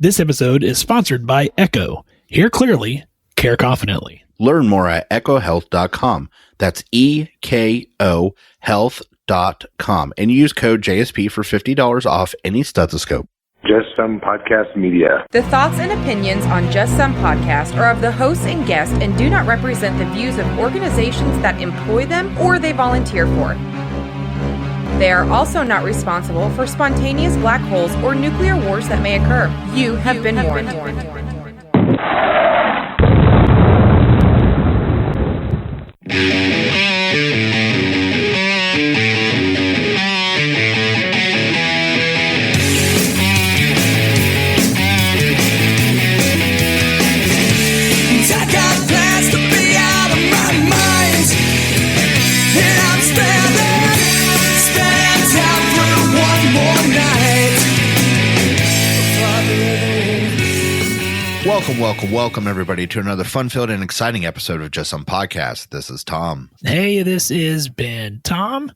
This episode is sponsored by Echo. Hear clearly, care confidently. Learn more at echohealth.com. That's EKO health.com. And use code JSP for $50 off any stethoscope. Just Some Podcast Media. The thoughts and opinions on Just Some Podcast are of the hosts and guests and do not represent the views of organizations that employ them or they volunteer for. They are also not responsible for spontaneous black holes or nuclear wars that may occur. You have been warned. Welcome, everybody, to another fun-filled and exciting episode of Just Some Podcast. This is Tom. Hey, this is Ben. Tom,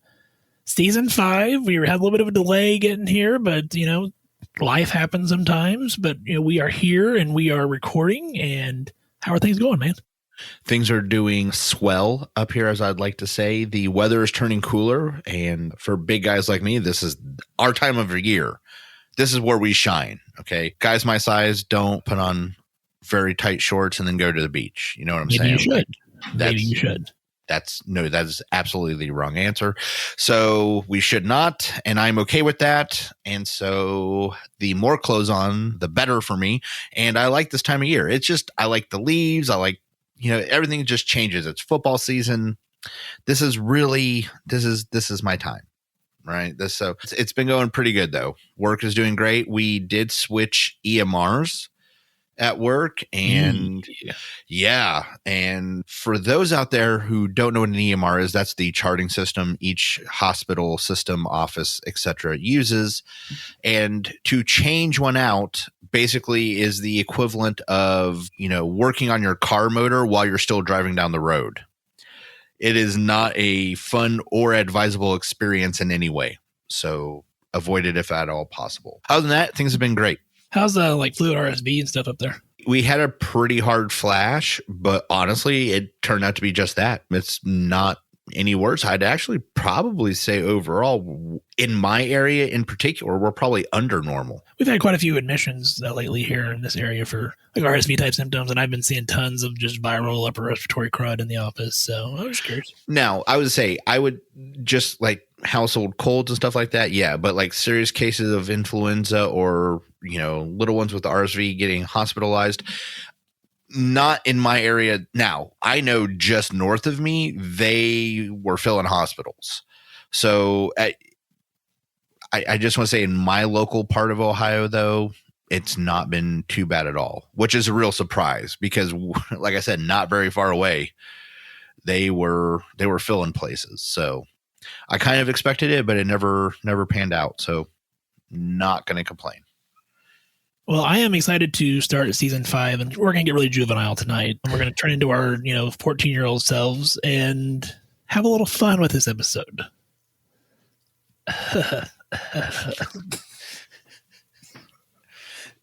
season 5. We had a little bit of a delay getting here, but, life happens sometimes. But, we are here and we are recording. And how are things going, man? Things are doing swell up here, as I'd like to say. The weather is turning cooler, and for big guys like me, this is our time of the year. This is where we shine, okay? Guys my size don't put on very tight shorts and then go to the beach. You know what I'm saying? You should. Maybe you should. That is absolutely the wrong answer. So we should not, and I'm okay with that. And so the more clothes on, the better for me. And I like this time of year. It's just, I like the leaves. I like, everything just changes. It's football season. This is my time. Right. So it's been going pretty good, though. Work is doing great. We did switch EMRs at work, and and for those out there who don't know what an EMR is, that's the charting system each hospital, system, office, etc. uses. And to change one out basically is the equivalent of working on your car motor while you're still driving down the road. It is not a fun or advisable experience in any way, so avoid it if at all possible. Other than that, things have been great. How's the fluid RSV and stuff up there? We had a pretty hard flash, but honestly, it turned out to be just that. It's not any worse. I'd actually probably say overall, in my area in particular, we're probably under normal. We've had quite a few admissions lately here in this area for RSV type symptoms, and I've been seeing tons of just viral upper respiratory crud in the office. So I was curious. Now, I would just household colds and stuff like that. Yeah. But serious cases of influenza or, little ones with the RSV getting hospitalized, not in my area. Now, I know just north of me, they were filling hospitals. So I just want to say in my local part of Ohio, though, it's not been too bad at all, which is a real surprise because, like I said, not very far away, they were filling places. So I kind of expected it, but it never panned out. So not going to complain. Well, I am excited to start season 5, and we're going to get really juvenile tonight. We're going to turn into our, 14-year-old selves and have a little fun with this episode.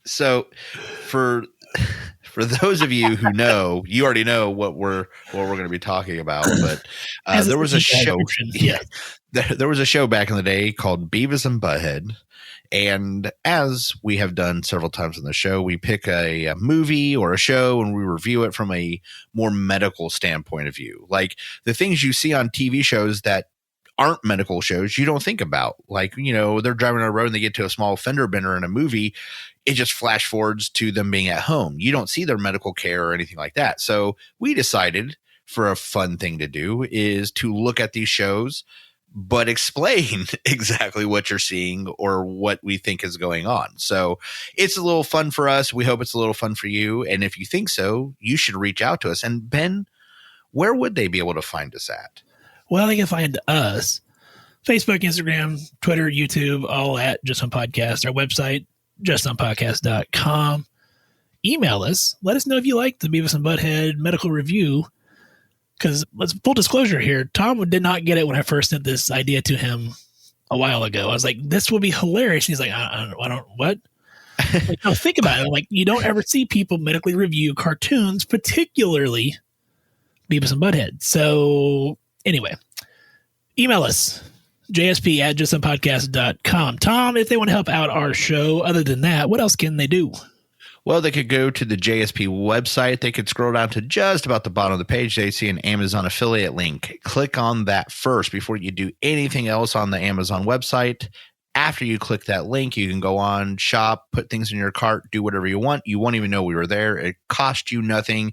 So for those of you who know, you already know what we're going to be talking about, but there was a show. Yeah. There was a show back in the day called Beavis and Butthead. And as we have done several times on the show, we pick a movie or a show and we review it from a more medical standpoint of view. Like the things you see on TV shows that aren't medical shows, you don't think about. They're driving on a road and they get to a small fender bender in a movie. It just flash forwards to them being at home. You don't see their medical care or anything like that. So we decided for a fun thing to do is to look at these shows, but explain exactly what you're seeing or what we think is going on. So it's a little fun for us. We hope it's a little fun for you. And if you think so, you should reach out to us. And Ben, where would they be able to find us at? Well, they can find us Facebook, Instagram, Twitter, YouTube, all at Just Some Podcast. Our website, justsomepodcast.com. Email us. Let us know if you like the Beavis and Butthead medical review. Because let's full disclosure here, Tom did not get it when I first sent this idea to him a while ago. I was like, this will be hilarious. And he's like, I don't what? Like, no, think about it. Like, you don't ever see people medically review cartoons, particularly Beavis and Butthead. So anyway, email us, jsp@justsomepodcast.com. Tom, if they want to help out our show, other than that, what else can they do? Well, they could go to the JSP website. They could scroll down to just about the bottom of the page. They see an Amazon affiliate link. Click on that first before you do anything else on the Amazon website. After you click that link, you can go on, shop, put things in your cart, do whatever you want. You won't even know we were there. It cost you nothing,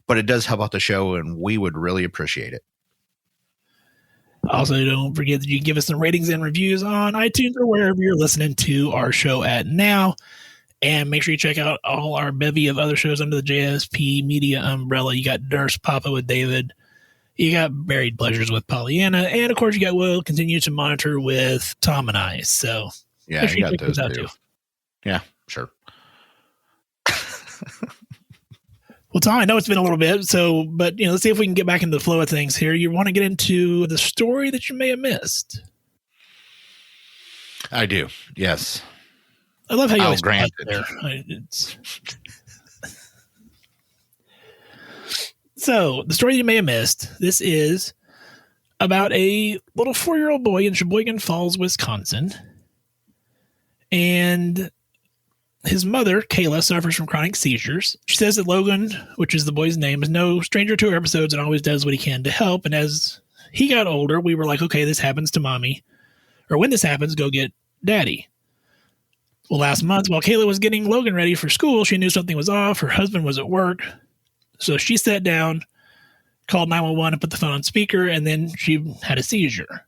but it does help out the show, and we would really appreciate it. Also, don't forget that you can give us some ratings and reviews on iTunes or wherever you're listening to our show at now. And make sure you check out all our bevy of other shows under the JSP Media umbrella. You got Nurse Papa with David. You got Buried Pleasures with Pollyanna. And, of course, you got Will Continue to Monitor with Tom and I. So, yeah, you got those out too. Yeah, sure. Well, Tom, I know it's been a little bit, but let's see if we can get back into the flow of things here. You want to get into the story that you may have missed? I do, yes. I love how you always grant it there. So, the story you may have missed, this is about a little 4-year-old boy in Sheboygan Falls, Wisconsin. And his mother, Kayla, suffers from chronic seizures. She says that Logan, which is the boy's name, is no stranger to her episodes and always does what he can to help. And as he got older, we were like, okay, this happens to mommy. Or when this happens, go get daddy. Well, last month, while Kayla was getting Logan ready for school, she knew something was off. Her husband was at work. So she sat down, called 911 and put the phone on speaker, and then she had a seizure.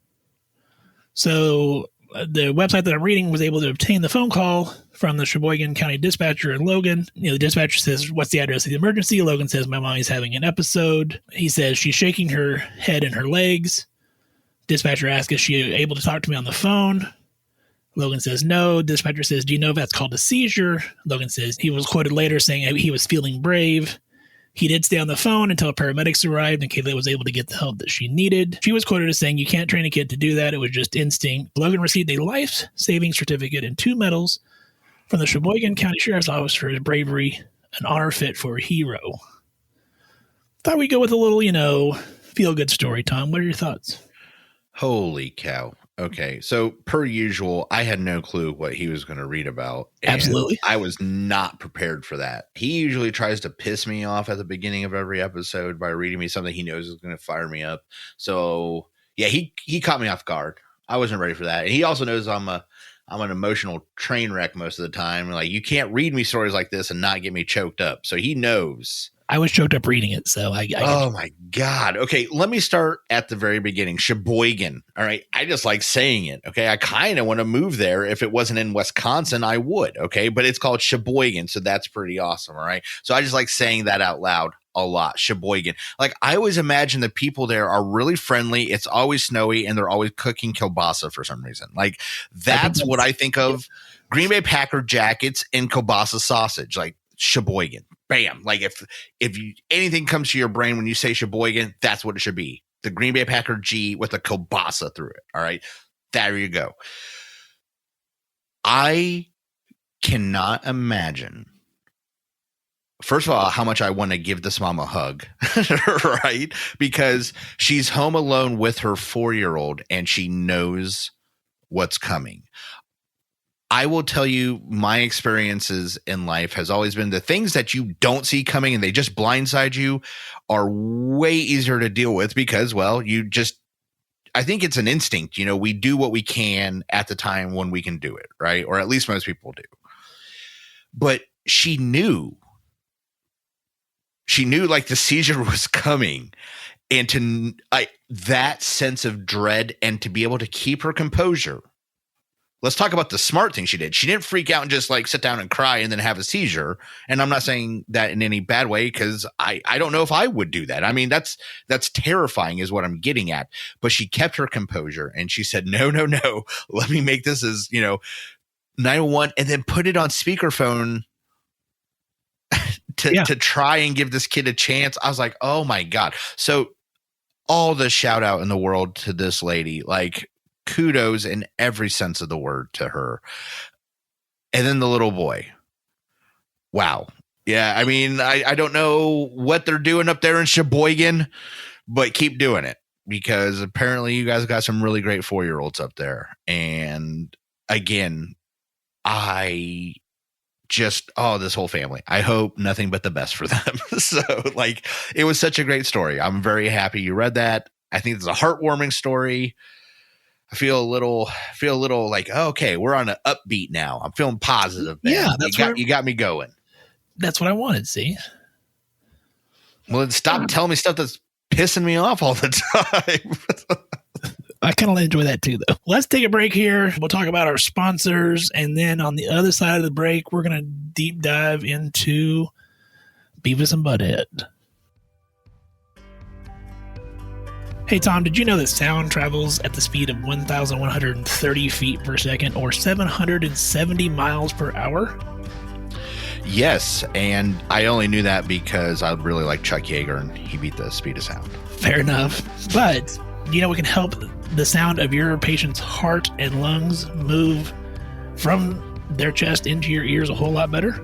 So the website that I'm reading was able to obtain the phone call from the Sheboygan County dispatcher in Logan. The dispatcher says, what's the address of the emergency? Logan says, my mommy's having an episode. He says she's shaking her head and her legs. Dispatcher asks, is she able to talk to me on the phone? Logan says no. Dispatcher says, do you know if that's called a seizure? Logan says he was quoted later saying he was feeling brave. He did stay on the phone until paramedics arrived and Kayla was able to get the help that she needed. She was quoted as saying, you can't train a kid to do that. It was just instinct. Logan received a life-saving certificate and 2 medals from the Sheboygan County Sheriff's Office for his bravery, an honor fit for a hero. Thought we'd go with a little, feel-good story, Tom. What are your thoughts? Holy cow. Okay, so per usual, I had no clue what he was going to read about. Absolutely. I was not prepared for that. He usually tries to piss me off at the beginning of every episode by reading me something he knows is going to fire me up. So, yeah, he caught me off guard. I wasn't ready for that. And he also knows I'm an emotional train wreck most of the time. Like, you can't read me stories like this and not get me choked up. So he knows. I was choked up reading it, so I oh my God. Okay, let me start at the very beginning. Sheboygan. All right. I just like saying it. Okay. I kind of want to move there. If it wasn't in Wisconsin, I would. Okay. But it's called Sheboygan. So that's pretty awesome. All right. So I just like saying that out loud a lot. Sheboygan. Like, I always imagine the people there are really friendly. It's always snowy and they're always cooking kielbasa for some reason. Like, that's what I think of. Green Bay Packer jackets and kielbasa sausage. Like, Sheboygan. Bam. Like, if anything comes to your brain when you say Sheboygan, that's what it should be. The Green Bay Packer G with a kielbasa through it. All right. There you go. I cannot imagine, first of all, how much I want to give this mom a hug, right? Because she's home alone with her 4-year-old and she knows what's coming. I will tell you, my experiences in life has always been the things that you don't see coming and they just blindside you are way easier to deal with because, well, I think it's an instinct. We do what we can at the time when we can do it, right? Or at least most people do. But she knew like the seizure was coming, and that sense of dread and to be able to keep her composure. Let's talk about the smart thing she did. She didn't freak out and just like sit down and cry and then have a seizure. And I'm not saying that in any bad way, because I don't know if I would do that. I mean, that's terrifying is what I'm getting at. But she kept her composure and she said, no, let me make this as, 911, and then put it on speakerphone to try and give this kid a chance. I was like, oh my God. So all the shout out in the world to this lady, like, kudos in every sense of the word to her. And then the little boy. Wow. Yeah, I mean, I don't know what they're doing up there in Sheboygan, but keep doing it, because apparently you guys got some really great 4-year-olds up there. And again, this whole family, I hope nothing but the best for them. So like, it was such a great story. I'm very happy you read that. I think it's a heartwarming story. I feel a little like, oh, okay, we're on an upbeat now. I'm feeling positive, man. Yeah, you got me going. That's what I wanted. See, well, then stop telling me stuff that's pissing me off all the time. I kind of enjoy that too, though. Let's take a break here. We'll talk about our sponsors, and then on the other side of the break, we're going to deep dive into Beavis and Butthead. Hey, Tom, did you know that sound travels at the speed of 1,130 feet per second or 770 miles per hour? Yes, and I only knew that because I really like Chuck Yeager, and he beat the speed of sound. Fair enough. But, you know, we can help the sound of your patient's heart and lungs move from their chest into your ears a whole lot better.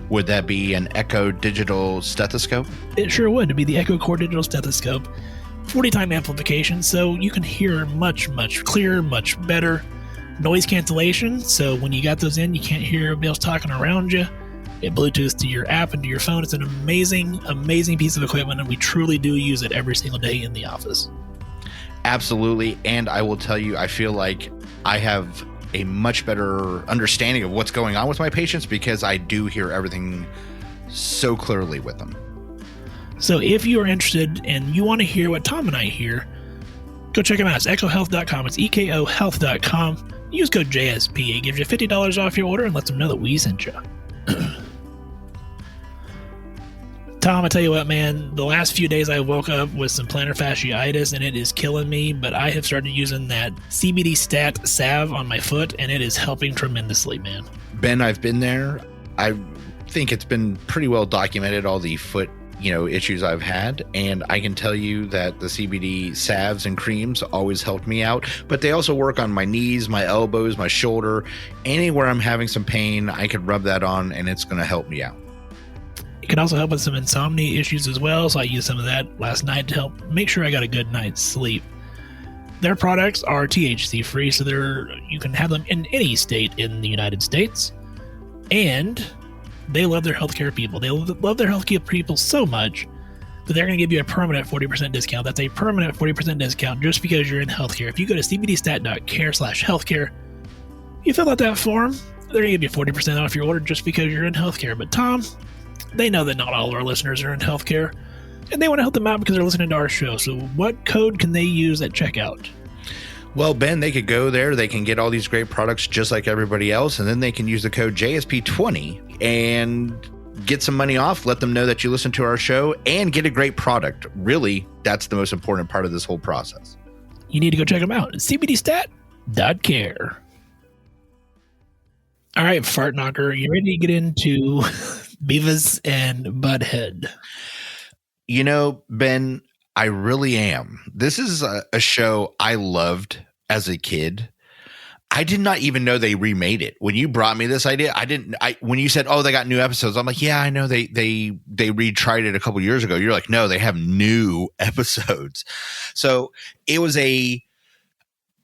Would that be an Echo Digital Stethoscope? It sure would. It'd be the Echo Core Digital Stethoscope. 40-time amplification, so you can hear much, much clearer, much better. Noise cancellation, so when you got those in, you can't hear everybody else talking around you. It Bluetooths to your app and to your phone. It's an amazing, amazing piece of equipment, and we truly do use it every single day in the office. Absolutely, and I will tell you, I feel like I have a much better understanding of what's going on with my patients because I do hear everything so clearly with them. So if you are interested and you want to hear what Tom and I hear, go check them out. It's echohealth.com. It's ekohealth.com. Use code JSP. It gives you $50 off your order and lets them know that we sent you. Tom, I tell you what, man, the last few days I woke up with some plantar fasciitis and it is killing me, but I have started using that CBD Stat salve on my foot and it is helping tremendously, man. Ben, I've been there. I think it's been pretty well documented, all the foot issues I've had, and I can tell you that the CBD salves and creams always helped me out, but they also work on my knees, my elbows, my shoulder, anywhere I'm having some pain, I could rub that on and it's going to help me out. It can also help with some insomnia issues as well, so I used some of that last night to help make sure I got a good night's sleep. Their products are THC free, so you can have them in any state in the United States, and they love their healthcare people. They love their healthcare people so much that they're going to give you a permanent 40% discount. That's a permanent 40% discount just because you're in healthcare. If you go to cbdstat.care/healthcare, you fill out that form, they're going to give you 40% off your order just because you're in healthcare. But Tom, they know that not all of our listeners are in healthcare, and they want to help them out because they're listening to our show. So what code can they use at checkout? Well, Ben, they could go there. They can get all these great products just like everybody else, and then they can use the code JSP20 and get some money off. Let them know that you listen to our show and get a great product. Really, that's the most important part of this whole process. You need to go check them out. cbdstat.care. All right, Fartknocker, you ready to get into Beavis and Butthead? Ben, I really am. This is a show I loved as a kid. I did not even know they remade it. When you brought me this idea, when you said, "Oh, they got new episodes," I'm like, "Yeah, I know they retried it a couple years ago." You're like, "No, they have new episodes." So it was a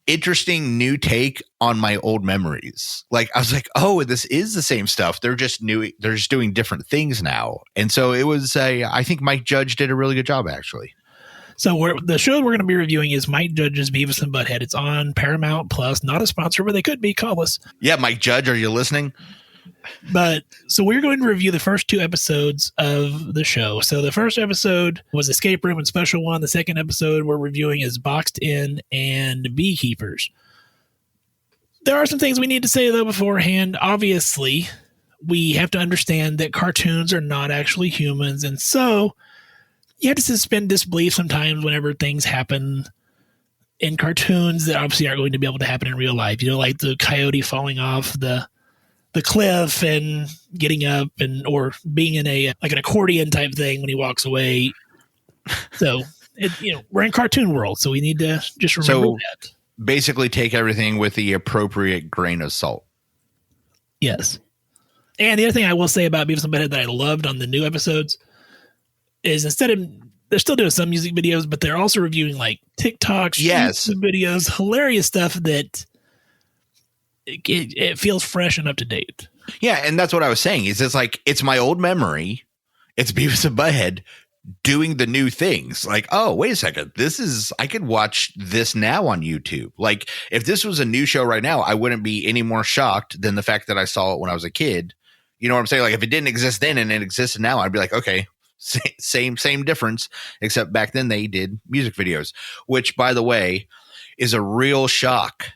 interesting new take on my old memories. Like I was like, "Oh, this is the same stuff. They're just new. They're just doing different things now." And so it was I think Mike Judge did a really good job, actually. So the show we're going to be reviewing is Mike Judge's Beavis and Butthead. It's on Paramount Plus, not a sponsor, but they could be. Call us. Yeah, Mike Judge, are you listening? But so we're going to review the first 2 episodes of the show. So the first episode was Escape Room and Special One. The second episode we're reviewing is Boxed In and Beekeepers. There are some things we need to say, though, beforehand. Obviously, we have to understand that cartoons are not actually humans, and so you have to suspend disbelief sometimes whenever things happen in cartoons that obviously aren't going to be able to happen in real life. Like the coyote falling off the cliff and getting up, or being in an accordion type thing when he walks away. So we're in cartoon world, so we need to just remember that. Basically, take everything with the appropriate grain of salt. Yes. And the other thing I will say about Beavis and Butthead that I loved on the new episodes is instead of, they're still doing some music videos, but they're also reviewing like TikToks, YouTube videos, hilarious stuff that it feels fresh and up to date. Yeah, and that's what I was saying. Is it's like, it's my old memory. It's Beavis and Butthead doing the new things. Like, oh, wait a second. I could watch this now on YouTube. Like, if this was a new show right now, I wouldn't be any more shocked than the fact that I saw it when I was a kid. You know what I'm saying? Like, if it didn't exist then and it existed now, I'd be like, okay, same difference, except back then they did music videos, which, by the way, is a real shock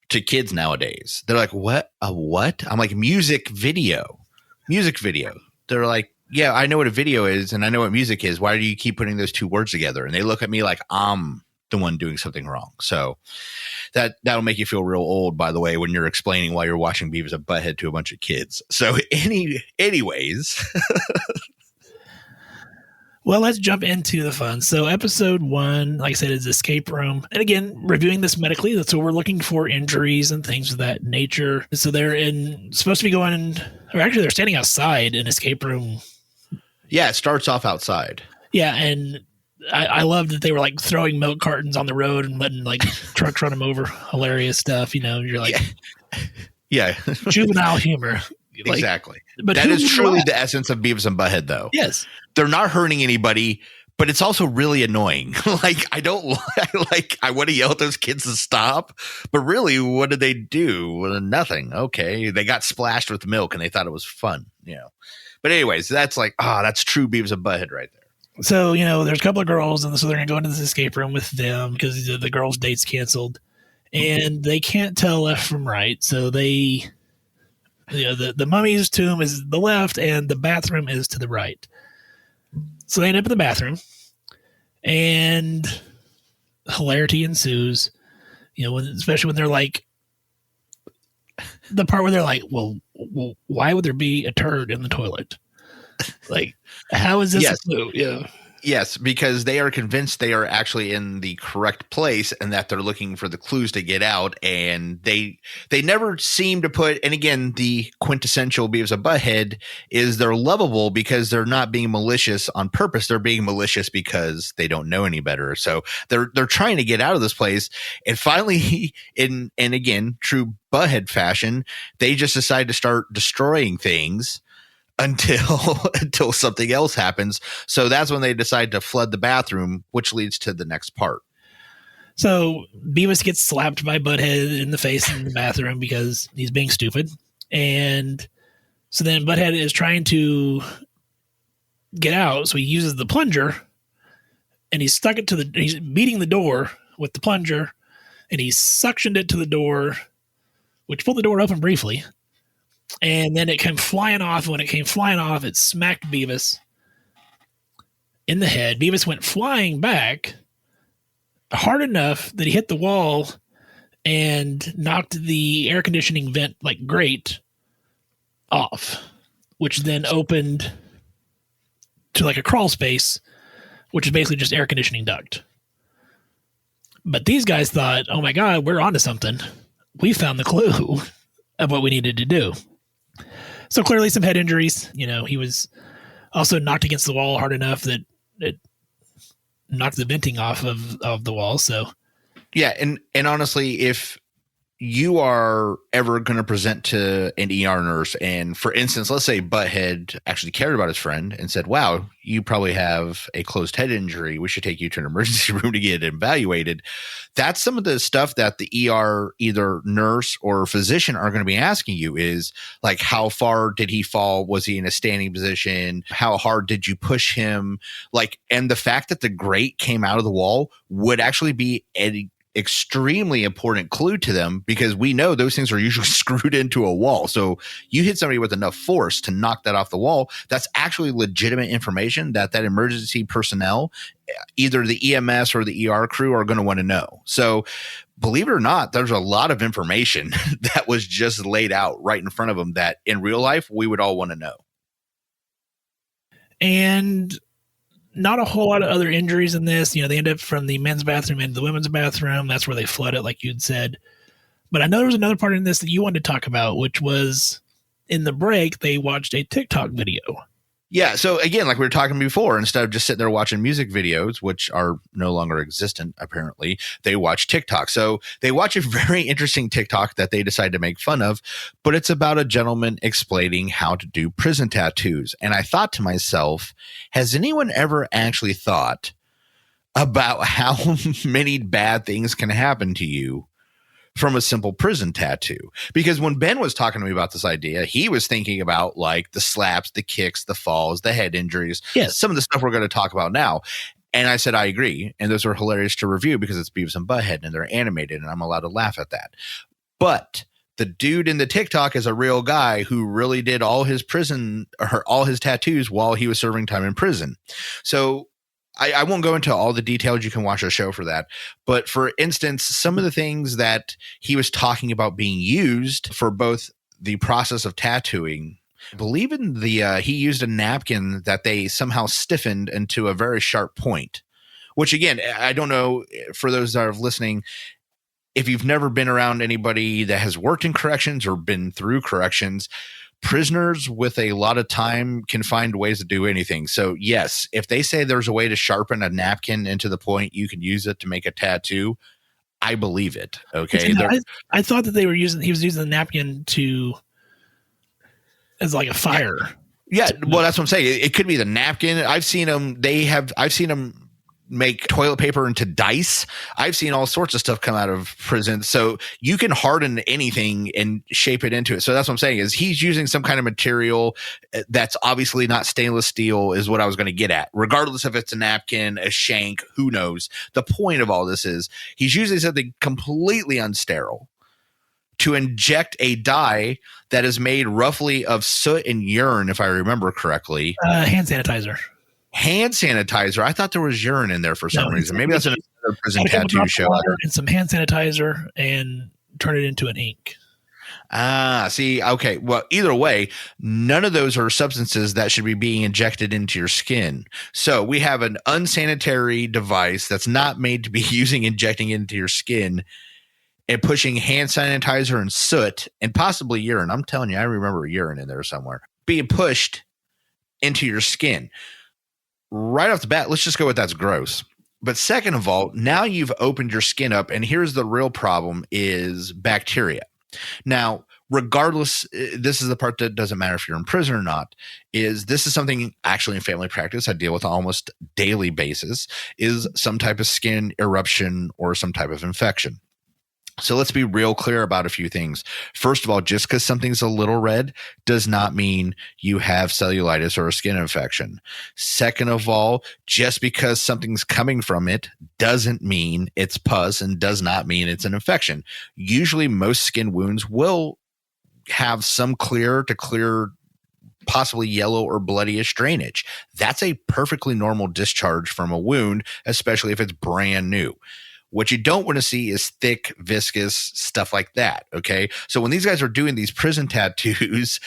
to kids nowadays. They're like, what? A what? I'm like, music video. They're like, yeah, I know what a video is and I know what music is. Why do you keep putting those two words together? And they look at me like I'm the one doing something wrong. So that'll make you feel real old, by the way, when you're explaining why you're watching Beavis and Butthead to a bunch of kids. So anyways. Well, let's jump into the fun. So episode 1, like I said, is escape room. And again, reviewing this medically, so we're looking for injuries and things of that nature. So they're supposed to be going, or actually they're standing outside an escape room. Yeah, it starts off outside. Yeah, and I love that they were like throwing milk cartons on the road and letting like trucks run them over. Hilarious stuff. You know, you're like, yeah. Juvenile humor. Like, exactly. But that is truly the essence of Beavis and Butthead, though. Yes. They're not hurting anybody, but it's also really annoying. Like, I want to yell at those kids to stop, but really, what did they do? Well, nothing. Okay. They got splashed with milk and they thought it was fun, you know. But anyways, that's like, that's true Beavis and Butthead right there. So, you know, there's a couple of girls, and so they're going to go into this escape room with them because the girls' date's canceled, and they can't tell left from right. So the mummy's tomb is the left, and the bathroom is to the right. So they end up in the bathroom, and hilarity ensues. You know, especially when they're like, the part where they're like, well, why would there be a turd in the toilet? Like, how is this a clue? Yeah. Yes, because they are convinced they are actually in the correct place and that they're looking for the clues to get out. And they never seem to put, and again, the quintessential Beavis and Butthead is they're lovable because they're not being malicious on purpose. They're being malicious because they don't know any better. So they're trying to get out of this place. And finally, and again, true Butthead fashion, they just decide to start destroying things until something else happens. So that's when they decide to flood the bathroom, which leads to the next part. So Beavis gets slapped by Butthead in the face in the bathroom because he's being stupid. And so then Butthead is trying to get out. So he uses the plunger and he's he's beating the door with the plunger, and he suctioned it to the door, which pulled the door open briefly. And then it came flying off. When it came flying off, it smacked Beavis in the head. Beavis went flying back hard enough that he hit the wall and knocked the air conditioning vent grate off, which then opened to like a crawl space, which is basically just air conditioning duct. But these guys thought, oh my God, we're onto something. We found the clue of what we needed to do. So clearly some head injuries. You know, he was also knocked against the wall hard enough that it knocked the venting off of the wall. So yeah, and honestly, if you are ever going to present to an ER nurse, and for instance, let's say Butthead actually cared about his friend and said, wow, you probably have a closed head injury. We should take you to an emergency room to get it evaluated. That's some of the stuff that the ER, either nurse or physician, are going to be asking you is like, how far did he fall? Was he in a standing position? How hard did you push him? Like, and the fact that the grate came out of the wall would actually be extremely important clue to them, because we know those things are usually screwed into a wall. So you hit somebody with enough force to knock that off the wall. That's actually legitimate information that emergency personnel, either the EMS or the ER crew, are going to want to know. So believe it or not, there's a lot of information that was just laid out right in front of them that in real life we would all want to know. And not a whole lot of other injuries in this. You know, they end up from the men's bathroom into the women's bathroom. That's where they flood it, like you'd said. But I know there was another part in this that you wanted to talk about, which was in the break, they watched a TikTok video. Yeah. So again, like we were talking before, instead of just sitting there watching music videos, which are no longer existent, apparently, they watch TikTok. So they watch a very interesting TikTok that they decide to make fun of, but it's about a gentleman explaining how to do prison tattoos. And I thought to myself, has anyone ever actually thought about how many bad things can happen to you from a simple prison tattoo? Because when Ben was talking to me about this idea, he was thinking about like the slaps, the kicks, the falls, the head injuries, Yes. some of the stuff we're going to talk about now. And I said, I agree. And those are hilarious to review because it's Beavis and Butthead and they're animated and I'm allowed to laugh at that. But the dude in the TikTok is a real guy who really did all his tattoos while he was serving time in prison. So I won't go into all the details. You can watch a show for that. But for instance, some of the things that he was talking about being used for both the process of tattooing, I believe in he used a napkin that they somehow stiffened into a very sharp point, which again, I don't know for those that are listening, if you've never been around anybody that has worked in corrections or been through corrections, prisoners with a lot of time can find ways to do anything. So yes, if they say there's a way to sharpen a napkin into the point you can use it to make a tattoo, I believe it. Okay. I thought that he was using the napkin as like a fire. Yeah. Well, that's what I'm saying. It could be the napkin. I've seen them make toilet paper into dice. I've seen all sorts of stuff come out of prison. So you can harden anything and shape it into it. So that's what I'm saying is he's using some kind of material that's obviously not stainless steel is what I was going to get at. Regardless if it's a napkin, a shank, who knows? The point of all this is he's using something completely unsterile to inject a dye that is made roughly of soot and urine, if I remember correctly. Hand sanitizer. Hand sanitizer. I thought there was urine in there for some reason. Maybe that's another prison tattoo show. And some hand sanitizer and turn it into an ink. See, okay. Well, either way, none of those are substances that should be being injected into your skin. So we have an unsanitary device that's not made to be injecting into your skin and pushing hand sanitizer and soot and possibly urine. I'm telling you, I remember urine in there somewhere being pushed into your skin. Right off the bat, let's just go with that's gross. But second of all, now you've opened your skin up, and here's the real problem is bacteria. Now, regardless, this is the part that doesn't matter if you're in prison or not, is this is something actually in family practice I deal with on almost daily basis, is some type of skin eruption or some type of infection. So let's be real clear about a few things. First of all, just because something's a little red does not mean you have cellulitis or a skin infection. Second of all, just because something's coming from it doesn't mean it's pus and does not mean it's an infection. Usually most skin wounds will have some clear to clear, possibly yellow or bloodyish drainage. That's a perfectly normal discharge from a wound, especially if it's brand new. What you don't want to see is thick, viscous stuff like that. Okay. So when these guys are doing these prison tattoos,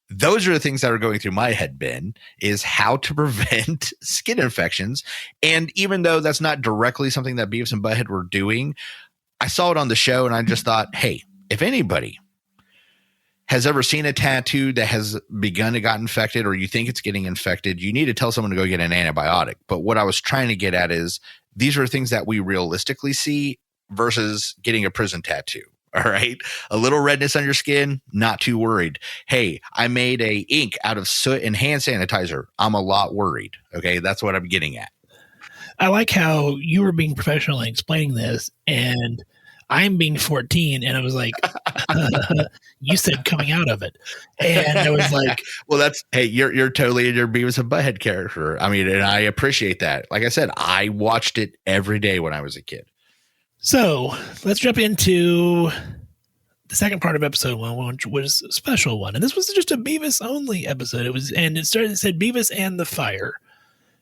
those are the things that are going through my head, Ben, is how to prevent skin infections. And even though that's not directly something that Beavis and Butthead were doing, I saw it on the show and I just thought, hey, if anybody has ever seen a tattoo that has begun to got infected or you think it's getting infected, you need to tell someone to go get an antibiotic. But what I was trying to get at is these are things that we realistically see versus getting a prison tattoo. All right. A little redness on your skin, not too worried. Hey, I made a ink out of soot and hand sanitizer. I'm a lot worried. Okay. That's what I'm getting at. I like how you were being professional in explaining this and I'm being 14 and I was like, you said coming out of it. And I was like, well, that's, hey, you're totally in your Beavis and Butthead character. I mean, and I appreciate that. Like I said, I watched it every day when I was a kid. So let's jump into the second part of episode 1, which was a special one. And this was just a Beavis only episode. It said Beavis and the Fire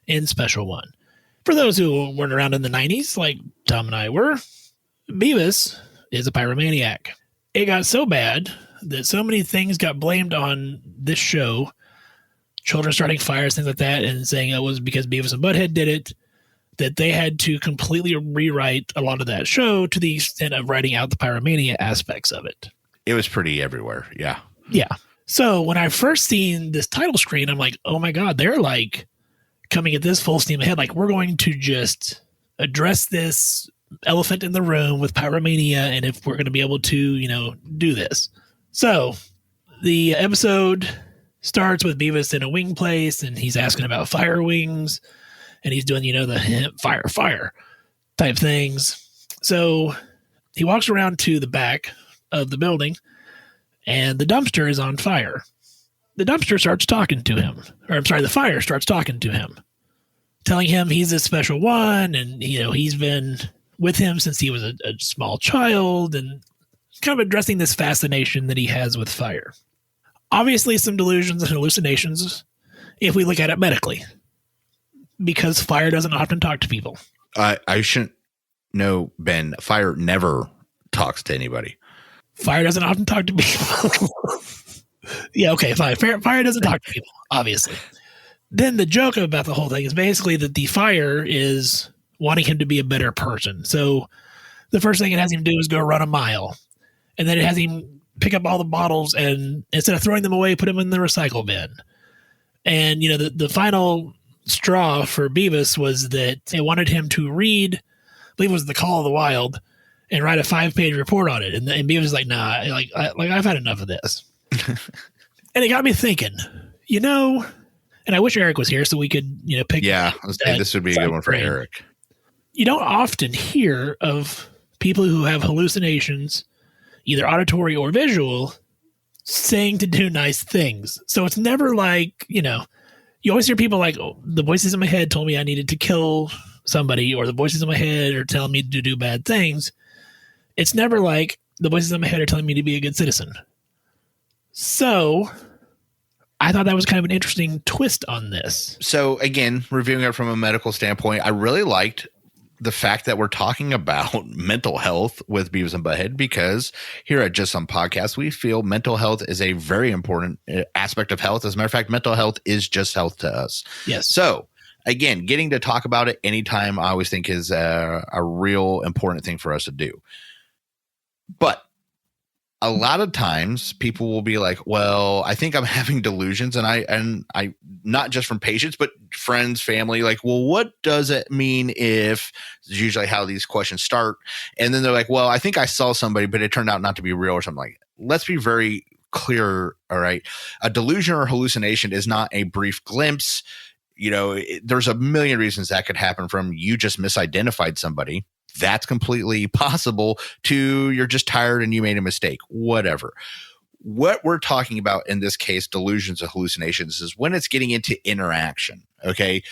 in special 1. For those who weren't around in the 90s, like Tom and I were, Beavis is a pyromaniac. It got so bad that so many things got blamed on this show, children starting fires, things like that, and saying it was because Beavis and Butthead did it, that they had to completely rewrite a lot of that show to the extent of writing out the pyromania aspects of it. It was pretty everywhere. Yeah. Yeah. So when I first seen this title screen, I'm like, oh my God, they're like coming at this full steam ahead. Like, we're going to just address this elephant in the room with pyromania, and if we're going to be able to, do this. So the episode starts with Beavis in a wing place, and he's asking about fire wings, and he's doing, the fire type things. So he walks around to the back of the building, and the dumpster is on fire. The dumpster starts talking to him. The fire starts talking to him, telling him he's a special one, and, he's been with him since he was a small child, and kind of addressing this fascination that he has with fire. Obviously, some delusions and hallucinations if we look at it medically, because fire doesn't often talk to people. I shouldn't know, Ben. Fire never talks to anybody. Fire doesn't often talk to people. Yeah, okay, fine. Fire doesn't talk to people, obviously. Then the joke about the whole thing is basically that the fire is wanting him to be a better person. So the first thing it has him do is go run a mile. And then it has him pick up all the bottles and instead of throwing them away, put them in the recycle bin. And, the final straw for Beavis was that it wanted him to read, I believe it was The Call of the Wild, and write a 5-page report on it. And Beavis was like, nah, I've had enough of this. And it got me thinking, and I wish Eric was here so we could, pick. Yeah, this would be a good one for Eric. You don't often hear of people who have hallucinations, either auditory or visual, saying to do nice things. So it's never like, you always hear people like, oh, the voices in my head told me I needed to kill somebody, or the voices in my head are telling me to do bad things. It's never like the voices in my head are telling me to be a good citizen. So I thought that was kind of an interesting twist on this. So again, reviewing it from a medical standpoint, I really liked the fact that we're talking about mental health with Beavis and Butthead, because here at Just Some Podcast, we feel mental health is a very important aspect of health. As a matter of fact, mental health is just health to us. Yes. So again, getting to talk about it anytime I always think is a real important thing for us to do. But a lot of times people will be like, well, I think I'm having delusions, and I not just from patients, but friends, family, like, well, what does it mean if, is usually how these questions start. And then they're like, well, I think I saw somebody, but it turned out not to be real or something like that. Let's be very clear. All right. A delusion or hallucination is not a brief glimpse. There's a million reasons that could happen, from you just misidentified somebody. That's completely possible, to you're just tired and you made a mistake, whatever. What we're talking about in this case, delusions and hallucinations, is when it's getting into interaction. Okay.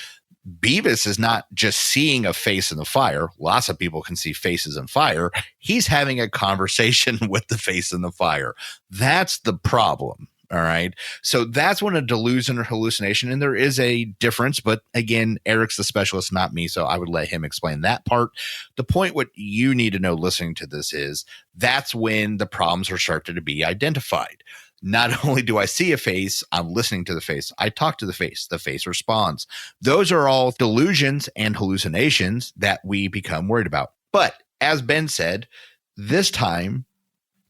Beavis is not just seeing a face in the fire. Lots of people can see faces in fire. He's having a conversation with the face in the fire. That's the problem. All right. So that's when a delusion or hallucination, and there is a difference, but again, Eric's the specialist, not me. So I would let him explain that part. The point, what you need to know listening to this, is that's when the problems are starting to be identified. Not only do I see a face, I'm listening to the face. I talk to the face responds. Those are all delusions and hallucinations that we become worried about. But as Ben said, this time,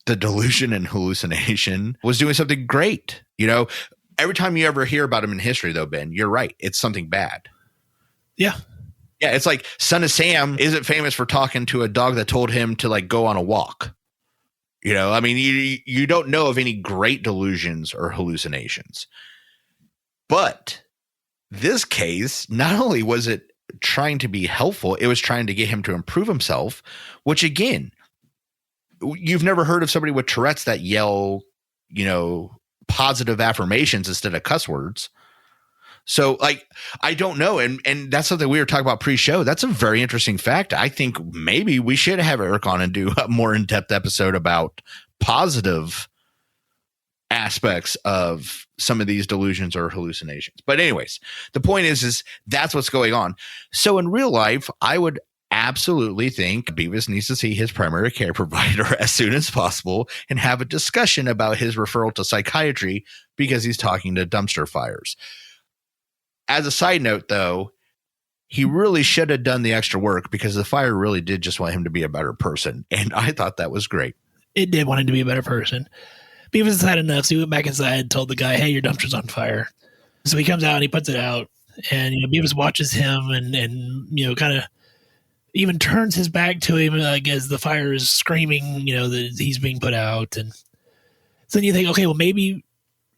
the delusion and hallucination was doing something great. Every time you ever hear about him in history, though, Ben, you're right. It's something bad. Yeah. Yeah. It's like Son of Sam isn't famous for talking to a dog that told him to go on a walk. You don't know of any great delusions or hallucinations. But this case, not only was it trying to be helpful, it was trying to get him to improve himself, which again, you've never heard of somebody with Tourette's that yell, positive affirmations instead of cuss words. So I don't know. And that's something we were talking about pre-show. That's a very interesting fact. I think maybe we should have Eric on and do a more in-depth episode about positive aspects of some of these delusions or hallucinations. But anyways, the point is that's what's going on. So in real life, I would absolutely think Beavis needs to see his primary care provider as soon as possible and have a discussion about his referral to psychiatry, because he's talking to dumpster fires. As a side note, though, he really should have done the extra work, because the fire really did just want him to be a better person. And I thought that was great. It did want him to be a better person. Beavis has had enough, so he went back inside and told the guy, hey, your dumpster's on fire. So he comes out and he puts it out, and Beavis watches him and kind of even turns his back to him as the fire is screaming, that he's being put out. And so then you think, okay, well, maybe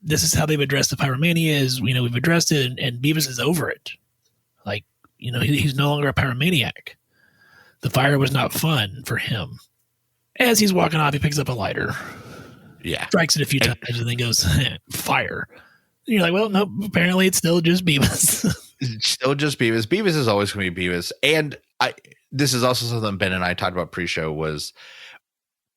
this is how they've addressed the pyromania is, we've addressed it, and Beavis is over it. Like, he's no longer a pyromaniac. The fire was not fun for him. As he's walking off, he picks up a lighter. Yeah. Strikes it a few times and then goes, fire. And you're like, well, no, apparently it's still just Beavis. It's still just Beavis. Beavis is always going to be Beavis. And this is also something Ben and I talked about pre-show was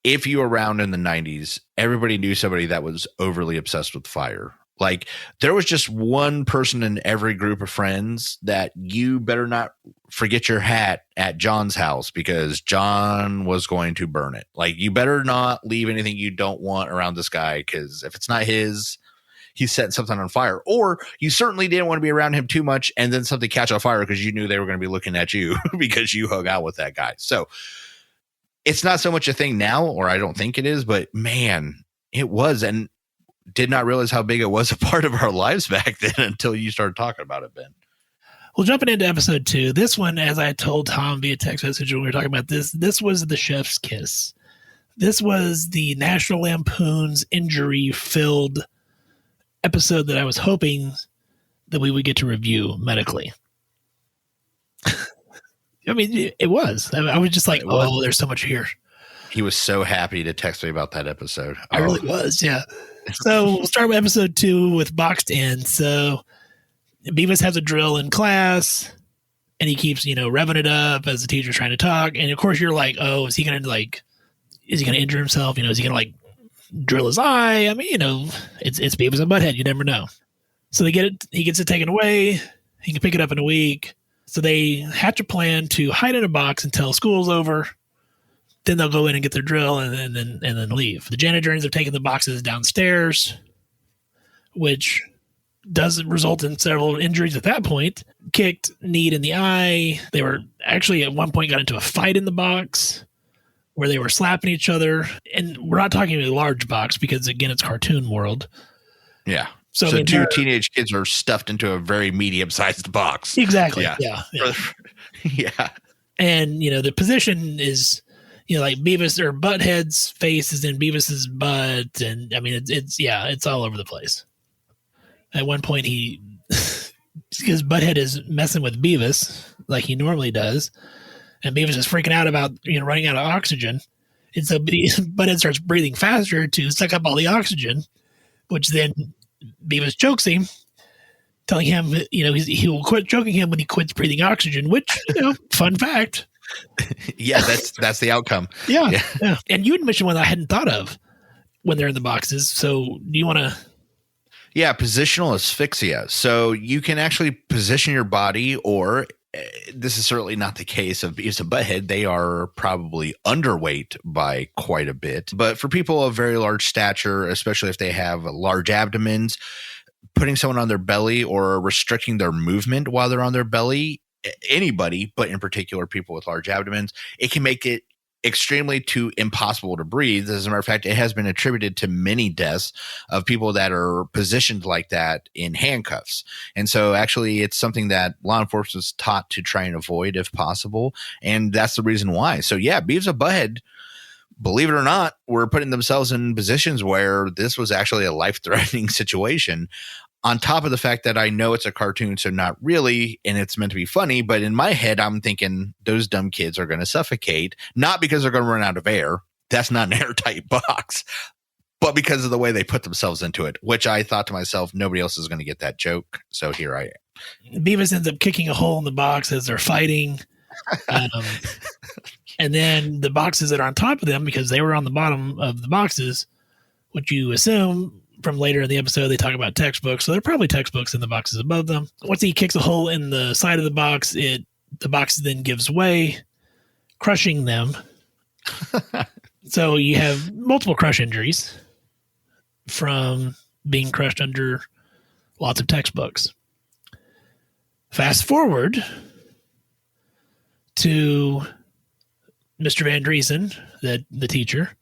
if you were around in the 90s, everybody knew somebody that was overly obsessed with fire. Like there was just one person in every group of friends that you better not forget your hat at John's house because John was going to burn it. Like you better not leave anything you don't want around this guy because if it's not his, he's setting something on fire. Or you certainly didn't want to be around him too much and then something catch on fire because you knew they were going to be looking at you because you hung out with that guy. So it's not so much a thing now, or I don't think it is, but man, it was. And did not realize how big it was a part of our lives back then until you started talking about it, Ben. Well, jumping into episode 2, this one, as I told Tom via text message when we were talking about this was the chef's kiss. This was the National Lampoon's injury-filled episode that I was hoping that we would get to review medically. I mean, it was. I was just like, oh, there's so much here. He was so happy to text me about that episode. I really was, yeah. So we'll start with episode 2 with boxed in. So Beavis has a drill in class and he keeps, revving it up as the teacher's trying to talk. And of course you're like, oh, is he going to injure himself? Is he going to drill his eye? I mean, it's Beavis and Butthead. You never know. So he gets it taken away. He can pick it up in a week. So they hatch a plan to hide in a box until school's over. Then they'll go in and get their drill and then leave. The janitor ends up taking the boxes downstairs, which does result in several injuries at that point. Kicked, kneed in the eye. They were actually at one point got into a fight in the box where they were slapping each other. And we're not talking about a large box because, again, it's cartoon world. Yeah. So two teenage kids are stuffed into a very medium-sized box. Exactly. Yeah. Yeah. And, the position is... like Beavis or Butthead's face is in Beavis's butt. And I mean, it's all over the place. At one point because Butthead is messing with Beavis like he normally does. And Beavis is freaking out about, running out of oxygen. And so Butthead starts breathing faster to suck up all the oxygen, which then Beavis chokes him, telling him, he will quit choking him when he quits breathing oxygen, which, fun fact. Yeah, that's the outcome. Yeah. And you had mentioned one that I hadn't thought of when they're in the boxes. So do you want to? Yeah, positional asphyxia. So you can actually position your body, or this is certainly not the case of Beavis and Butthead. They are probably underweight by quite a bit. But for people of very large stature, especially if they have large abdomens, putting someone on their belly or restricting their movement while they're on their belly, anybody, but in particular people with large abdomens, it can make it extremely too impossible to breathe. As a matter of fact, it has been attributed to many deaths of people that are positioned like that in handcuffs. And so actually it's something that law enforcement is taught to try and avoid if possible. And that's the reason why. So yeah, Beavis and Butthead, believe it or not, were putting themselves in positions where this was actually a life-threatening situation. On top of the fact that I know it's a cartoon, so not really, and it's meant to be funny, but in my head, I'm thinking those dumb kids are going to suffocate, not because they're going to run out of air. That's not an airtight box, but because of the way they put themselves into it, which I thought to myself, nobody else is going to get that joke. So here I am. Beavis ends up kicking a hole in the box as they're fighting. And then the boxes that are on top of them, because they were on the bottom of the boxes, which you assume from later in the episode, they talk about textbooks. So there are probably textbooks in the boxes above them. Once he kicks a hole in the side of the box, the box then gives way, crushing them. So you have multiple crush injuries from being crushed under lots of textbooks. Fast forward to Mr. Van Driesen, the teacher.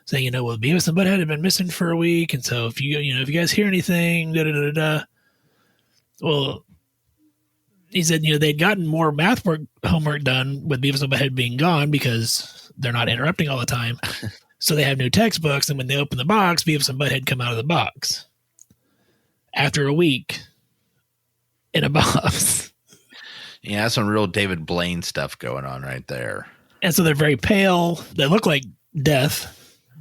saying, well, Beavis and Butthead have been missing for a week. And so if if you guys hear anything, Well, he said, they'd gotten more math homework done with Beavis and Butthead being gone because they're not interrupting all the time. So they have new textbooks. And when they open the box, Beavis and Butthead come out of the box after a week in a box. Yeah, that's some real David Blaine stuff going on right there. And so they're very pale. They look like death.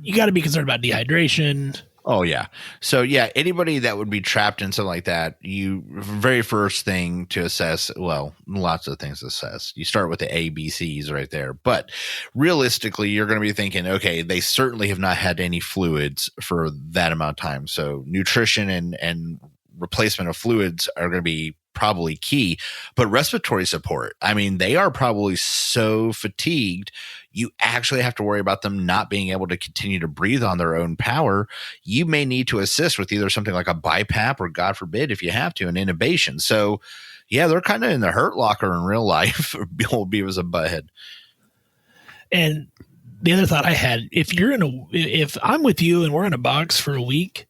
You got to be concerned about dehydration. Oh, yeah. So, yeah, anybody that would be trapped in something like that, very first thing to assess, well, lots of things to assess. You start with the ABCs right there. But realistically, you're going to be thinking, okay, they certainly have not had any fluids for that amount of time. So nutrition and replacement of fluids are going to be probably key. But respiratory support, I mean, they are probably so fatigued, you actually have to worry about them not being able to continue to breathe on their own power. You may need to assist with either something like a BiPAP or, God forbid, if you have to, an intubation. So, yeah, they're kind of in the hurt locker in real life. Old Beavis and Butthead. And the other thought I had, if I'm with you and we're in a box for a week,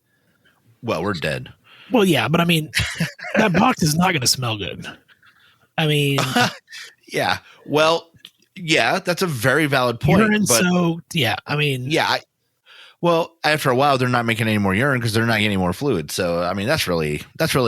well, we're dead. Well, yeah, but I mean, that box is not going to smell good. I mean, yeah. Well, yeah, that's a very valid point. Urine soaked. Yeah, I mean, yeah. Well, after a while, they're not making any more urine because they're not getting more fluid. So, I mean, that's really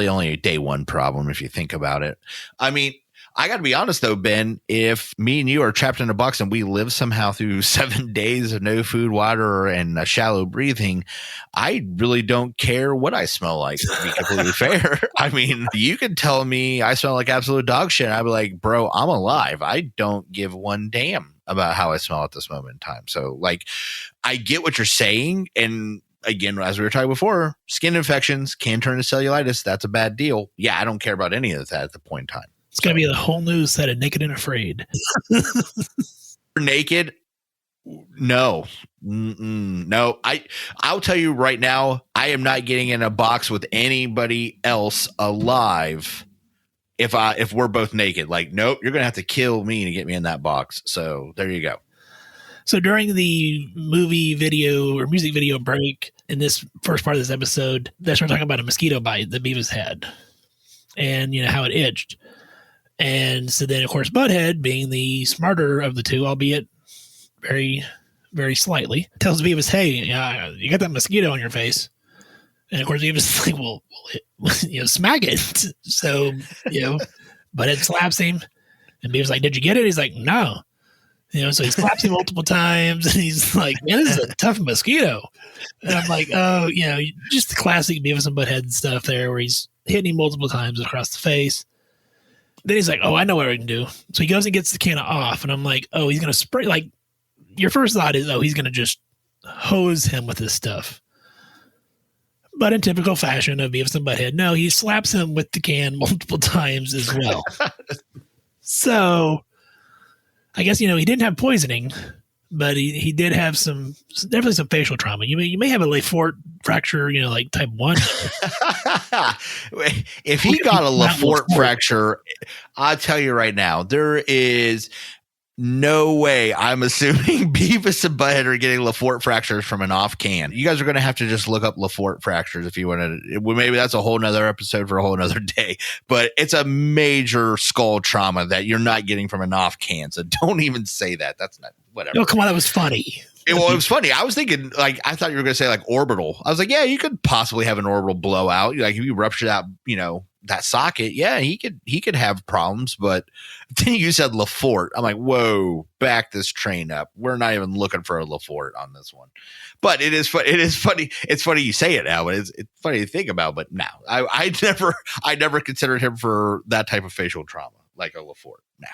only a day one problem if you think about it. I mean, I got to be honest, though, Ben, if me and you are trapped in a box and we live somehow through 7 days of no food, water, and shallow breathing, I really don't care what I smell like, to be completely fair. I mean, you could tell me I smell like absolute dog shit. I'd be like, bro, I'm alive. I don't give one damn about how I smell at this moment in time. So, like, I get what you're saying. And again, as we were talking before, skin infections can turn to cellulitis. That's a bad deal. Yeah, I don't care about any of that at the point in time. It's going to be the whole new set of Naked and Afraid. Naked? No. No. I'll tell you right now, I am not getting in a box with anybody else alive if we're both naked. Like, nope, you're going to have to kill me to get me in that box. So there you go. So during the movie video or music video break in this first part of this episode, they started talking about a mosquito bite that Beavis had and, how it itched. And so then, of course, Butthead, being the smarter of the two, albeit very, very slightly, tells Beavis, hey, you got that mosquito on your face. And, of course, Beavis is like, well, smack it. So, Butthead slaps him. And Beavis is like, did you get it? He's like, no. So he slaps him multiple times. And he's like, man, this is a tough mosquito. And I'm like, oh, just the classic Beavis and Butthead stuff there where he's hitting him multiple times across the face. Then he's like, oh, I know what we can do. So he goes and gets the can off. And I'm like, oh, he's going to spray. Like, your first thought is, oh, he's going to just hose him with this stuff. But in typical fashion of Beavis and Butthead, no, he slaps him with the can multiple times as well. So I guess, he didn't have poisoning, but he did have definitely some facial trauma. You may have a Lefort fracture, like type 1. If he got a Lefort fracture, I'll tell you right now, there is no way I'm assuming Beavis and Butthead are getting Lefort fractures from an off can. You guys are going to have to just look up Lefort fractures if you want to. Maybe that's a whole nother episode for a whole nother day, but it's a major skull trauma that you're not getting from an off can. So don't even say that. That's not whatever. No, come on. That was funny. It was funny. I was thinking, I thought you were going to say like orbital. I was like, yeah, you could possibly have an orbital blowout. Like if you rupture that, that socket, yeah, he could have problems. But then you said Lefort. I'm like, whoa, back this train up. We're not even looking for a Lefort on this one. But it is funny. It's funny you say it now, but it's funny to think about. But no, I never considered him for that type of facial trauma, like a Lefort. Nah.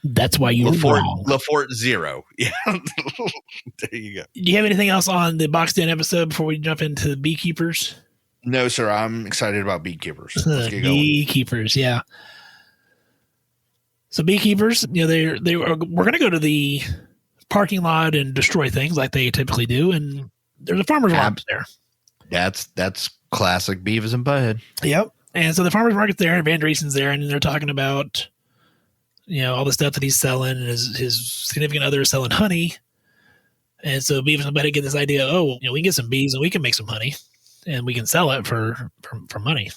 That's why you Lefort 0. Yeah. There you go. Do you have anything else on the Boxed In episode before we jump into the Beekeepers? No, sir. I'm excited about Beekeepers. Let's get going. Beekeepers, yeah. So Beekeepers, we're going to go to the parking lot and destroy things like they typically do, and there's a farmer's market there. That's classic Beavis and Butthead. Yep. And so the farmer's market's there, and Van Driesen's there, and they're talking about all the stuff that he's selling, and his significant other is selling honey. And so Beavis and Butthead get this idea, we can get some bees and we can make some honey and we can sell it for money.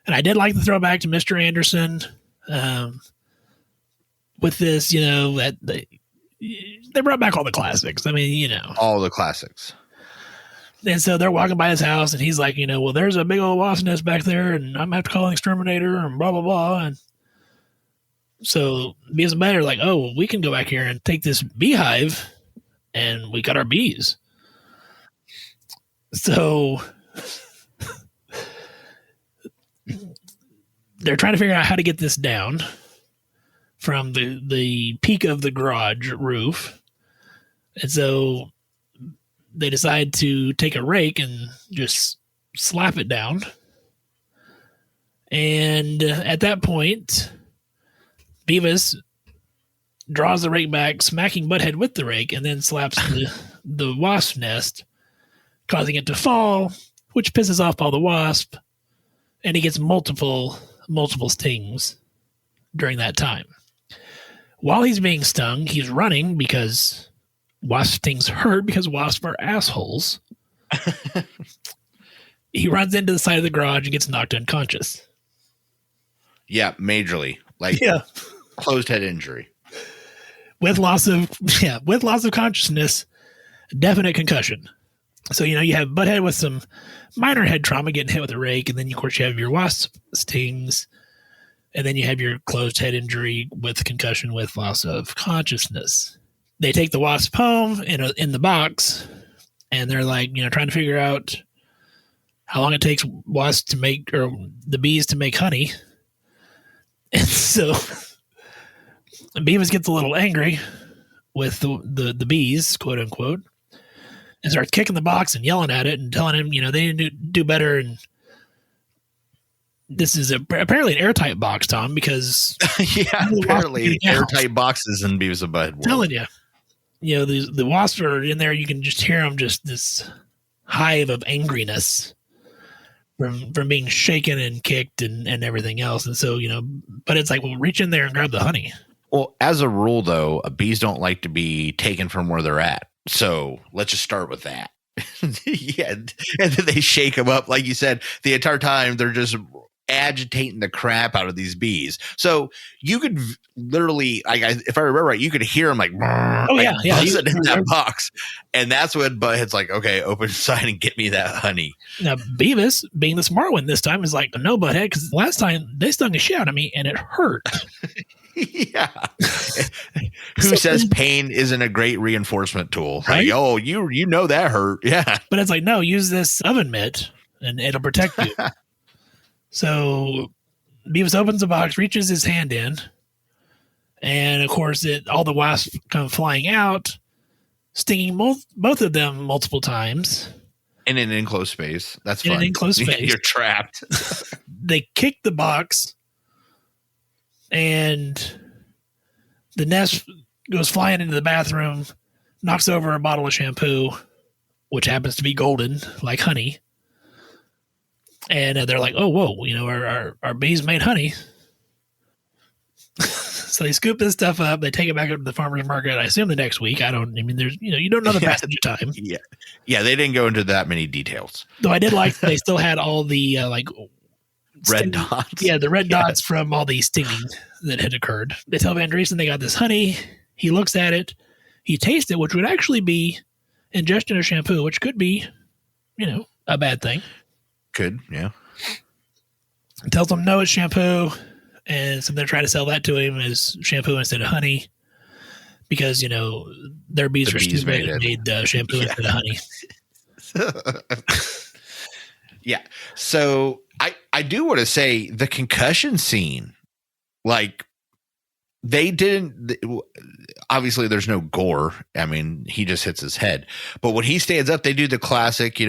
And I did like the throwback to Mr. Anderson with this, that they brought back all the classics. I mean, all the classics. And so they're walking by his house and he's like, well, there's a big old wasp nest back there and I'm going to have to call an exterminator and blah, blah, blah. And so Beavis and Butthead are like, we can go back here and take this beehive and we got our bees. So they're trying to figure out how to get this down from the peak of the garage roof. And so they decide to take a rake and just slap it down. And at that point, Beavis draws the rake back, smacking Butthead with the rake, and then slaps the wasp nest, causing it to fall, which pisses off all the wasp, and he gets multiple stings during that time. While he's being stung, he's running because wasp stings hurt because wasps are assholes. He runs into the side of the garage and gets knocked unconscious. Yeah, majorly. Closed head injury. With loss of consciousness, definite concussion. So, you have Butthead with some minor head trauma getting hit with a rake, and then, of course, you have your wasp stings, and then you have your closed head injury with concussion with loss of consciousness. They take the wasp home in the box, and they're like, trying to figure out how long it takes wasps to make, or the bees to make honey. And so Beavis gets a little angry with the bees, quote unquote, and starts kicking the box and yelling at it and telling him, they need to do better. And this is apparently an airtight box, Tom, because apparently airtight boxes in Beavis and Butthead. I'm telling you, the wasps are in there. You can just hear them, just this hive of angriness from being shaken and kicked and everything else. And so, but it's like, well, reach in there and grab the honey. Well, as a rule, though, bees don't like to be taken from where they're at. So let's just start with that. Yeah. And then they shake them up. Like you said, the entire time they're just agitating the crap out of these bees. So you could literally, if I remember right, you could hear them like, buzzing in that box. And that's when Butthead's like, okay, open inside and get me that honey. Now, Beavis, being the smart one this time, is like, no, Butthead, because last time they stung the shit out of me and it hurt. Yeah. Who says pain isn't a great reinforcement tool? Right? Like, you know that hurt. Yeah. But it's like, no, use this oven mitt and it'll protect you. So Beavis opens the box, reaches his hand in, and of course, all the wasps come flying out, stinging both of them multiple times. In an enclosed space. That's fun. In an enclosed space. You're trapped. They kick the box, and the nest goes flying into the bathroom, knocks over a bottle of shampoo, which happens to be golden, like honey. And they're like, oh, whoa, our bees made honey. So they scoop this stuff up. They take it back up to the farmer's market. I assume the next week. There's, you don't know the passage of time. Yeah. Yeah. They didn't go into that many details. Though I did like they still had all the red dots. Yeah. The red dots from all the stinging that had occurred. They tell Van Driessen they got this honey. He looks at it. He tastes it, which would actually be ingestion of shampoo, which could be, a bad thing. Could, yeah. Tells them no, it's shampoo, and so they're trying to sell that to him as shampoo instead of honey because their bees are stupid and made shampoo instead of honey. Yeah. So I do want to say the concussion scene, like they didn't. Obviously, there's no gore. I mean, he just hits his head, but when he stands up, they do the classic,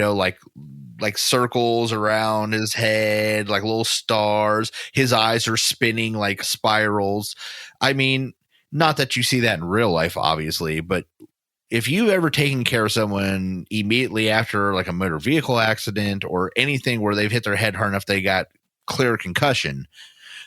like circles around his head, like little stars. His eyes are spinning like spirals. I mean, not that you see that in real life, obviously, but if you've ever taken care of someone immediately after like a motor vehicle accident or anything where they've hit their head hard enough they got clear concussion,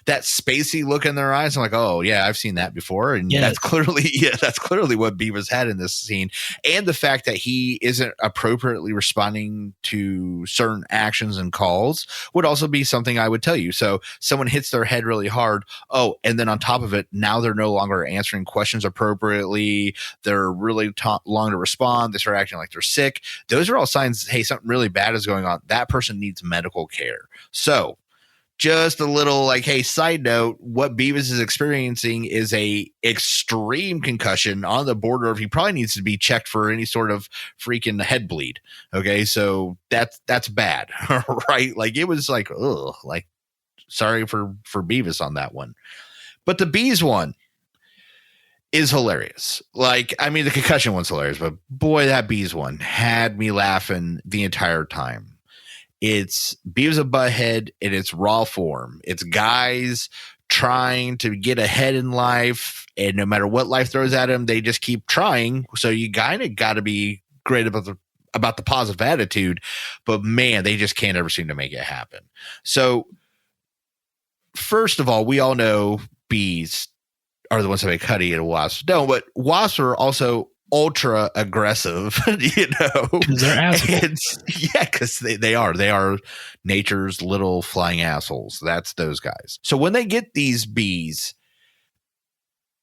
that spacey look in their eyes. I'm like, oh yeah, I've seen that before. And Yes. that's clearly what Beavis had in this scene. And the fact that he isn't appropriately responding to certain actions and calls would also be something I would tell you. So someone hits their head really hard. Oh, and then on top of it, now they're no longer answering questions appropriately. They're really long to respond. They start acting like they're sick. Those are all signs, hey, something really bad is going on. That person needs medical care. So just a little like, hey, side note, what Beavis is experiencing is a extreme concussion on the border of he probably needs to be checked for any sort of freaking head bleed. Okay, so that's bad, right? Like it was like, ugh, like sorry for Beavis on that one. But the bees one is hilarious. Like, I mean, the concussion one's hilarious, but boy, that bees one had me laughing the entire time. It's Beavis and Butthead in its raw form. It's guys trying to get ahead in life, and no matter what life throws at them, they just keep trying. So you kind of got to be great about the positive attitude, but man, they just can't ever seem to make it happen. So first of all, we all know bees are the ones that make honey and wasps. No, but wasps are also ultra aggressive, you know, because they're assholes. Yeah, because they are nature's little flying assholes. That's those guys. So when they get these bees,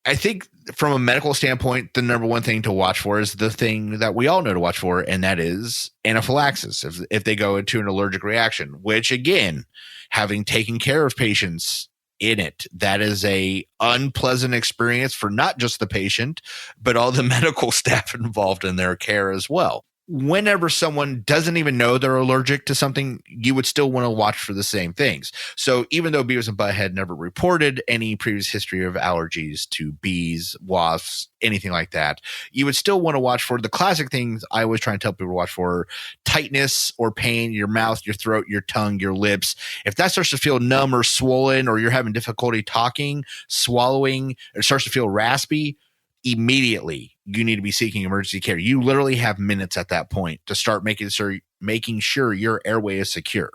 I think from a medical standpoint, the number one thing to watch for is the thing that we all know to watch for, and that is anaphylaxis. If they go into an allergic reaction, which again, having taken care of patients in it, that is a unpleasant experience for not just the patient, but all the medical staff involved in their care as well. Whenever someone doesn't even know they're allergic to something, you would still want to watch for the same things. So even though Beavis and Butthead never reported any previous history of allergies to bees, wasps, anything like that, you would still want to watch for the classic things I always try and tell people to watch for: tightness or pain in your mouth, your throat, your tongue, your lips. If that starts to feel numb or swollen, or you're having difficulty talking, swallowing, it starts to feel raspy, immediately you need to be seeking emergency care. You literally have minutes at that point to start making sure your airway is secure.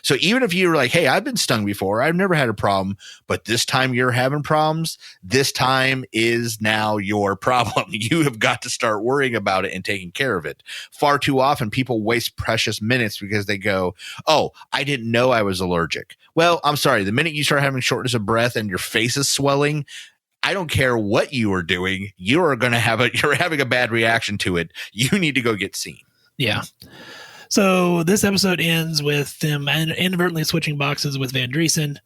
So even if you're like, hey, I've been stung before, I've never had a problem, but this time you're having problems, this time is now your problem. You have got to start worrying about it and taking care of it. Far too often people waste precious minutes because they go, oh, I didn't know I was allergic. Well, I'm sorry. The minute you start having shortness of breath and your face is swelling, I don't care what you are doing. You're having a bad reaction to it. You need to go get seen. Yeah. So this episode ends with them inadvertently switching boxes with Van Driesen,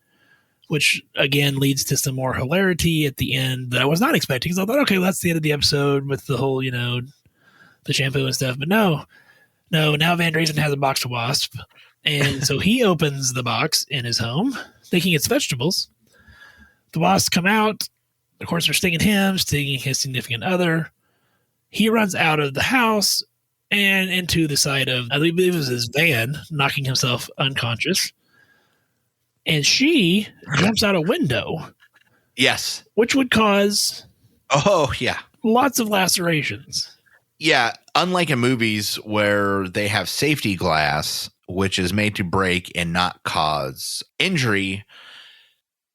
which again leads to some more hilarity at the end that I was not expecting. Because I thought, okay, well, that's the end of the episode with the whole, the shampoo and stuff. But no, now Van Driesen has a box of wasp. And so he opens the box in his home, thinking it's vegetables. The wasps come out. Of course, they're stinging him, stinging his significant other. He runs out of the house and into the side of, I believe it was his van, knocking himself unconscious. And she jumps out a window. Yes. Which would cause lots of lacerations. Yeah. Unlike in movies where they have safety glass, which is made to break and not cause injury,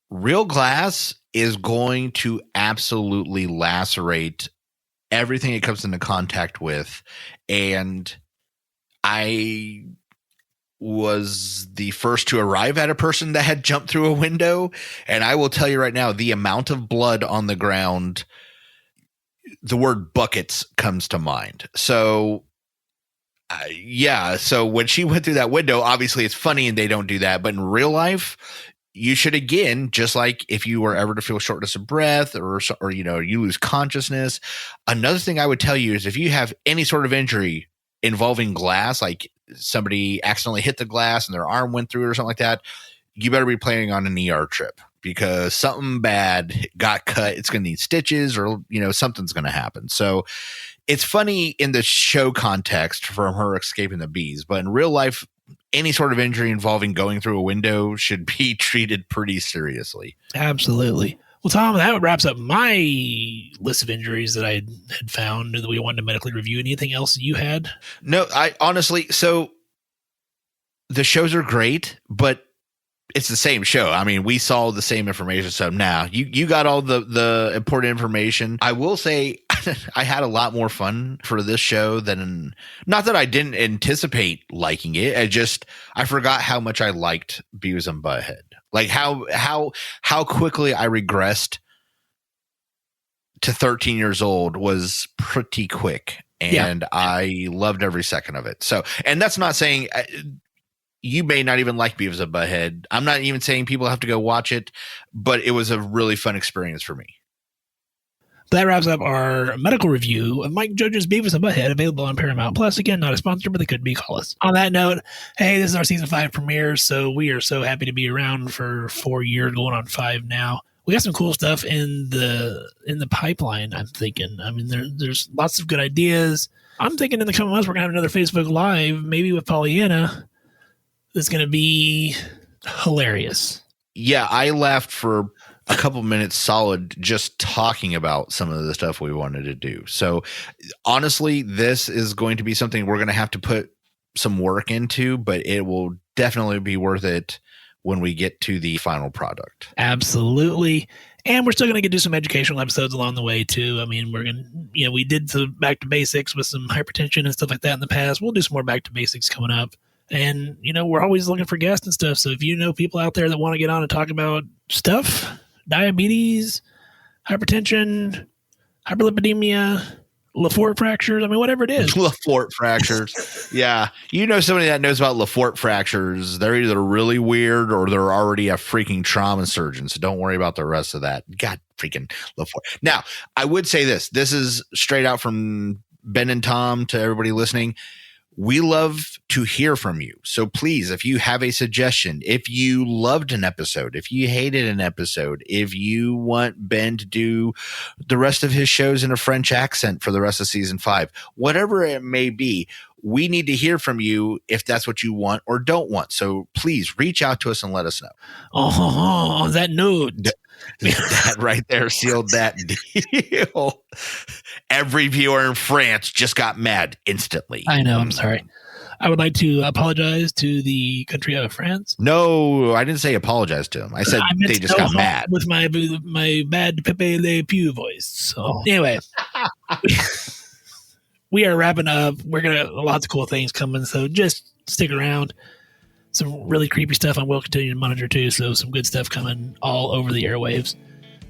real glass is going to absolutely lacerate everything it comes into contact with. And I was the first to arrive at a person that had jumped through a window. And I will tell you right now, the amount of blood on the ground, the word buckets comes to mind. So so when she went through that window, obviously it's funny and they don't do that. But in real life, you should, again, just like if you were ever to feel shortness of breath or you lose consciousness. Another thing I would tell you is if you have any sort of injury involving glass, like somebody accidentally hit the glass and their arm went through it or something like that, you better be planning on an ER trip because something bad got cut. It's going to need stitches or, something's going to happen. So it's funny in the show context from her escaping the bees, but in real life, any sort of injury involving going through a window should be treated pretty seriously. Absolutely. Well, Tom, that wraps up my list of injuries that I had found that we wanted to medically review. Anything else you had? No, I honestly, so the shows are great, but it's the same show. I mean, we saw the same information. So now you got all the important information. I will say I had a lot more fun for this show than, not that I didn't anticipate liking it. I forgot how much I liked Beavis and Butthead. Like how quickly I regressed to 13 years old was pretty quick. And I loved every second of it. So, and that's not saying you may not even like Beavis and Butthead. I'm not even saying people have to go watch it, but it was a really fun experience for me. That wraps up our medical review of Mike Judge's Beavis and Butthead, available on Paramount Plus. Again, not a sponsor, but they could be. Call us. On that note, hey, this is our season 5 premiere, so we are so happy to be around for 4 years, going on 5 now. We got some cool stuff in the pipeline, I'm thinking. I mean, there's lots of good ideas. I'm thinking in the coming months we're gonna have another Facebook Live, maybe with Pollyanna. That's gonna be hilarious. Yeah, I laughed for a couple minutes solid just talking about some of the stuff we wanted to do. So honestly, this is going to be something we're going to have to put some work into, but it will definitely be worth it when we get to the final product. Absolutely. And we're still going to do some educational episodes along the way too. I mean, we're going to, we did some back to basics with some hypertension and stuff like that in the past. We'll do some more back to basics coming up. And, we're always looking for guests and stuff. So if you know people out there that want to get on and talk about stuff, diabetes, hypertension, hyperlipidemia, Lafort fractures, I mean, whatever it is. Lafort fractures. Yeah. Somebody that knows about Lafort fractures, they're either really weird or they're already a freaking trauma surgeon. So don't worry about the rest of that. God freaking Lafort. Now, I would say this is straight out from Ben and Tom to everybody listening. We love to hear from you. So please, if you have a suggestion, if you loved an episode, if you hated an episode, if you want Ben to do the rest of his shows in a French accent for the rest of season 5, whatever it may be, we need to hear from you if that's what you want or don't want. So please reach out to us and let us know. Oh, on that note. That right there sealed that deal. Every viewer in France just got mad instantly. I know. I'm sorry. I would like to apologize to the country of France. No, I didn't say apologize to them. I said they just got mad with my bad Pepe Le Pew voice. So anyway, we are wrapping up. We're gonna lots of cool things coming. So just stick around. Some really creepy stuff, and we'll continue to monitor too. So some good stuff coming all over the airwaves.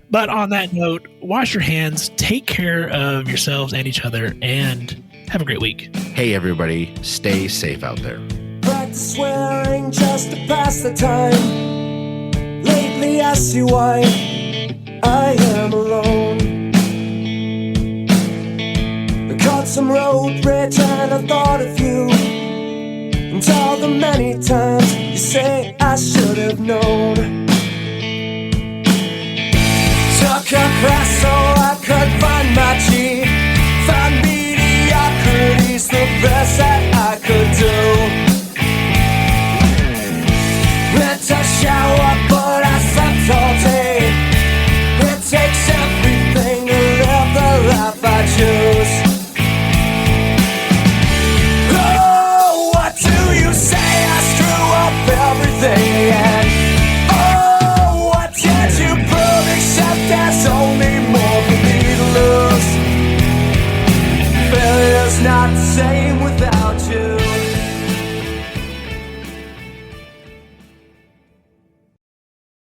But on that note, wash your hands, take care of yourselves and each other, and have a great week. Hey, everybody, stay safe out there. Practice swearing just to pass the time. Lately I see why I am alone. I caught some road rage and I thought of you. And all the many times you say I should have known.